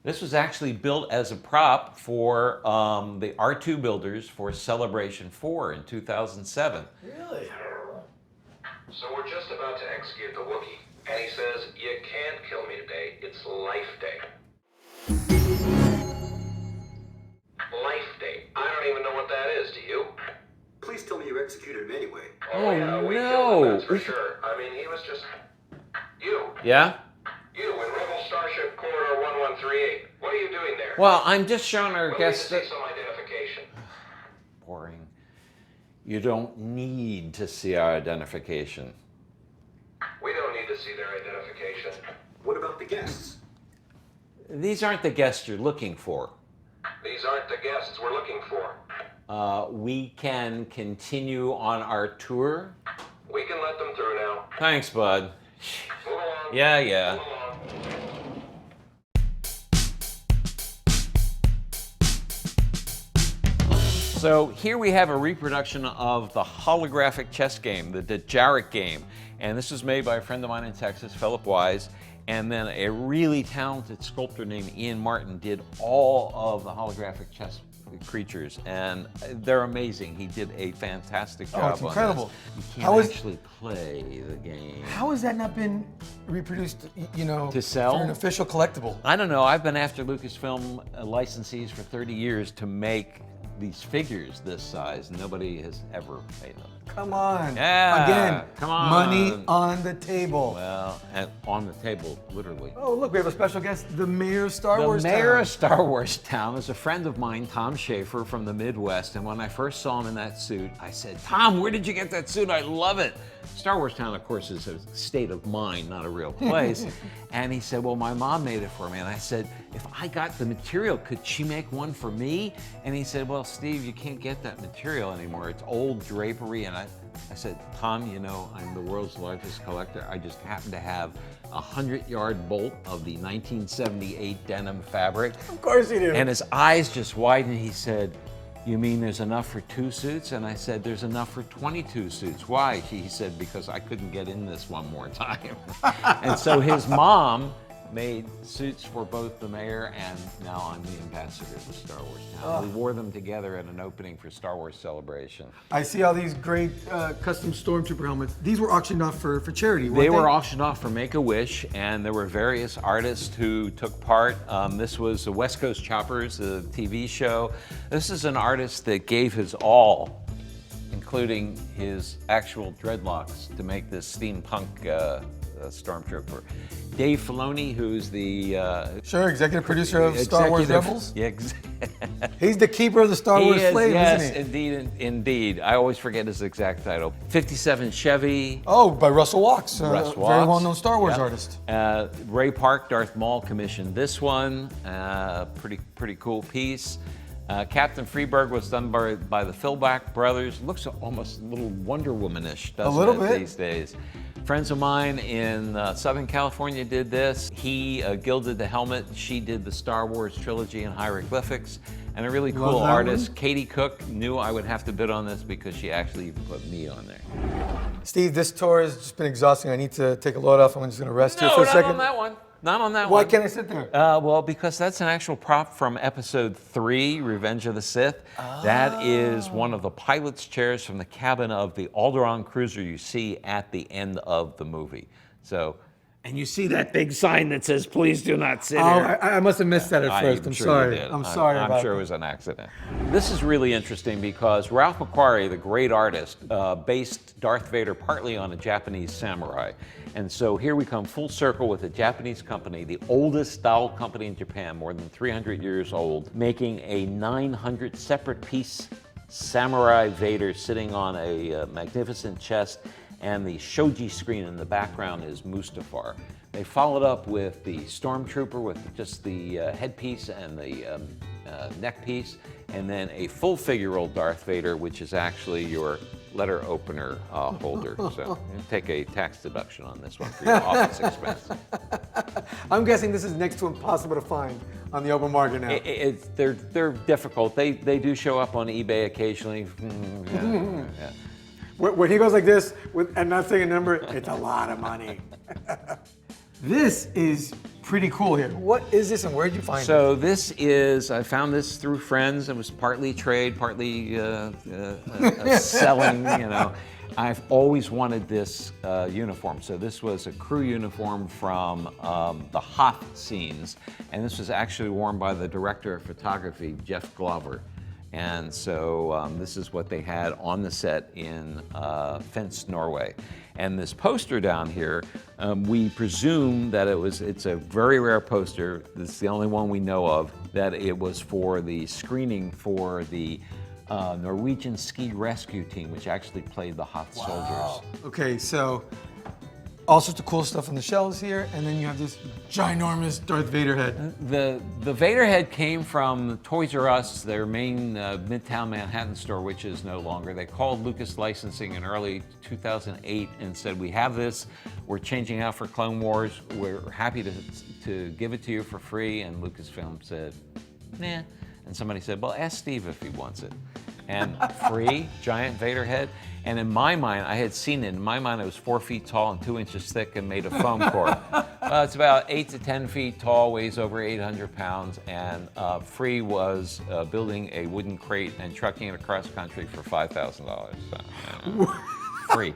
This was actually built as a prop for the R2 builders for Celebration 4 in 2007. Really? So we're just about to execute the Wookiee, and he says, you can't kill me today, it's Life Day. Life Day. I don't even know what that is, do you? Please tell me you executed him anyway. Oh, yeah, we no. killed him, that's for sure. I mean, he was just... You. Yeah? You in Rebel Starship Corridor 1138. What are you doing there? Well, I'm just showing our guests We'll that... need to see some identification. Boring. You don't need to see our identification. We don't need to see their identification. What about the guests? These aren't the guests you're looking for. These aren't the guests we're looking for. We can continue on our tour. We can let them through now. Thanks, bud. Move along. Yeah. Move along. So here we have a reproduction of the holographic chess game, the Jarek game. And this was made by a friend of mine in Texas, Philip Wise. And then a really talented sculptor named Ian Martin did all of the holographic chess creatures, and they're amazing. He did a fantastic job. Oh, it's incredible. On this. You How can't is- actually play the game. How has that not been reproduced, To sell? for an official collectible? I don't know. I've been after Lucasfilm licensees for 30 years to make these figures this size. Nobody has ever made them. Come on. Yeah, Again, come on. money on the table. Well, and on the table, literally. Oh, look, we have a special guest, the mayor of Star The Wars mayor Town. of Star Wars Town is a friend of mine, Tom Schaefer from the Midwest. And when I first saw him in that suit, I said, Tom, where did you get that suit? I love it. Star Wars Town, of course, is a state of mind, not a real place. And he said, well, my mom made it for me. And I said, if I got the material, could she make one for me? And he said, well, Steve, you can't get that material anymore. It's old drapery. And I said, Tom, you know, I'm the world's largest collector. I just happen to have a 100-yard bolt of the 1978 denim fabric. Of course you do. And his eyes just widened. He said, you mean there's enough for 2 suits? And I said, there's enough for 22 suits. Why? He said, because I couldn't get in this one more time. And so his mom made suits for both the mayor and now I'm the ambassador of Star Wars Town. We wore them together at an opening for Star Wars Celebration. I see all these great custom Stormtrooper helmets. These were auctioned off for charity, weren't They were auctioned off for Make-A-Wish, and there were various artists who took part. This was the West Coast Choppers, the TV show. This is an artist that gave his all, including his actual dreadlocks, to make this steampunk Stormtrooper. Dave Filoni, who's the Sure, executive producer of Star Wars Rebels. Yeah, He's the keeper of the Star Wars flame, yes, isn't he? indeed. I always forget his exact title. 57 Chevy. Oh, by Russell Walks, Russ very Walks. well-known Star Wars Yep. artist. Ray Park, Darth Maul commissioned this one. Pretty cool piece. Captain Freeberg was done by the Philback brothers. Looks almost a little Wonder Womanish, doesn't A little it, bit. these days? Friends of mine in Southern California did this. He gilded the helmet. She did the Star Wars trilogy in hieroglyphics. And a really cool Love that artist, one. Katie Cook, knew I would have to bid on this because she actually put me on there. Steve, this tour has just been exhausting. I need to take a load off. I'm just going to rest here No, for a not second. on that one. Not on that Why one. can't I sit there? Well, because that's an actual prop from Episode 3, Revenge of the Sith. That is one of the pilot's chairs from the cabin of the Alderaan cruiser you see at the end of the movie. So, and you see that big sign that says, please do not sit Oh, here. I must have missed that at first. I'm sure sorry. you did. I'm sorry I'm about sure that. it was an accident. This is really interesting because Ralph McQuarrie, the great artist, based Darth Vader partly on a Japanese samurai. And so here we come full circle with a Japanese company, the oldest doll company in Japan, more than 300 years old, making a 900 separate piece samurai Vader sitting on a magnificent chest, and the shoji screen in the background is Mustafar. They followed up with the Stormtrooper with just the headpiece and the neck piece, and then a full figure old Darth Vader, which is actually your letter opener holder. So you take a tax deduction on this one for your office expense. I'm guessing this is next to impossible to find on the open market now. They're difficult. They do show up on eBay occasionally. Yeah. When he goes like this and not saying a number, it's a lot of money. This is pretty cool here. What is this and where did you find it? So this is, I found this through friends. It was partly trade, partly selling, you know. I've always wanted this uniform. So this was a crew uniform from the Hoth scenes. And this was actually worn by the director of photography, Jeff Glover. And so this is what they had on the set in Fence, Norway. And this poster down here, we presume that it's a very rare poster. This is the only one we know of, that it was for the screening for the Norwegian ski rescue team, which actually played the Hoth soldiers. Okay, so all sorts of cool stuff on the shelves here, and then you have this ginormous Darth Vader head. The Vader head came from Toys R Us, their main Midtown Manhattan store, which is no longer. They called Lucas Licensing in early 2008 and said, we have this, we're changing out for Clone Wars, we're happy to give it to you for free. And Lucasfilm said, nah. And somebody said, well, ask Steve if he wants it. And free, giant Vader head. And in my mind, I had seen it. In my mind, it was 4 feet tall and 2 inches thick and made of foam core. It's about 8 to 10 feet tall, weighs over 800 pounds. And free was building a wooden crate and trucking it across country for $5,000. So, free.